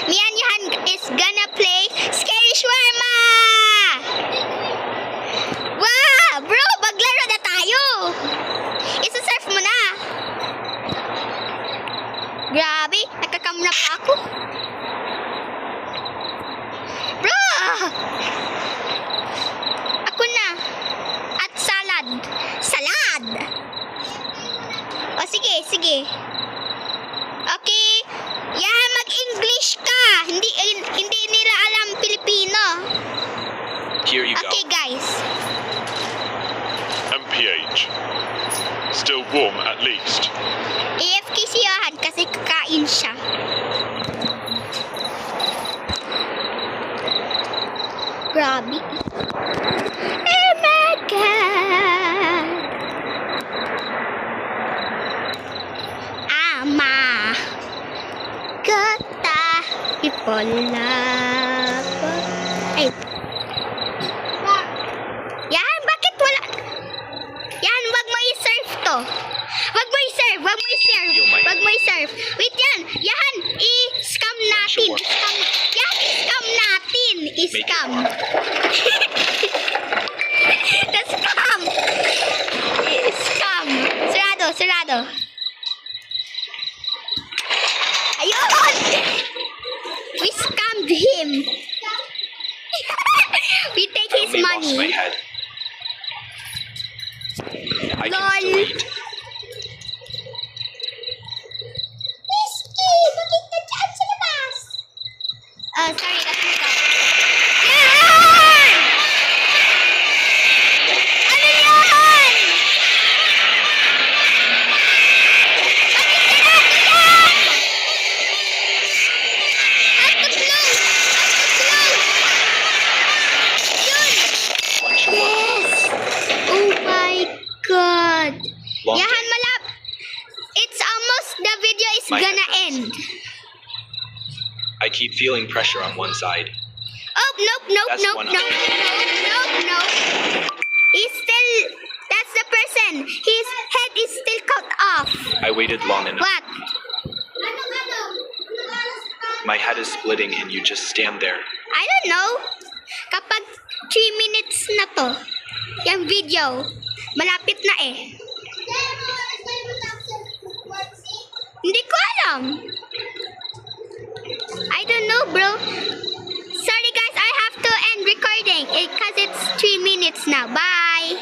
me and Johan is gonna play Scary Shawarma! Wow! Bro, maglaro na tayo! Isa-surf mo na! Grabe, nakakam na pa ako. Bro! Ako na. At salad. Salad! O sige, sige. Okay. Yan, mag-English ka. Hindi nila alam Pilipino. Here you Okay, go. guys. MPH. Still warm at least. AFK si Johan kasi kakain siya. Grabe. Oh my God. Ama. Kata. Ipolap. Ay. Yan, bakit wala? Yan, wag mo i-surf to. Wag mo i-surf, wag mo i-surf. Wag mo i-surf. Wait yan. Yan, i-scam natin. I-scam. Yan, i-scam natin. I-scam. Na-scam. I-scam. Sarado, sarado. Ayun! We scammed him. We take his Only lost my money. head. I can Lol. still eat. Whiskey! Bakit ka dyan sa labas? Sorry, that's my dog. Yan! Ano yan? Bakit ka natin yan? Out to close! Out to close! Yun! One shawarma. Yes! Oh my God! Long Yahan, day. malap! It's almost, the video is My gonna head end. I keep feeling pressure on one side. Oh, nope, nope, That's nope, one nope, nope, nope, nope. He's still, that's the person. His head is still cut off. I waited long enough. What? My head is splitting and you just stand there. I don't know. Kapag 3 minutes na to, yung video, malapit na eh. Hindi ko alam. I don't know, bro. Sorry guys, I have to end recording because it's 3 minutes now. Bye.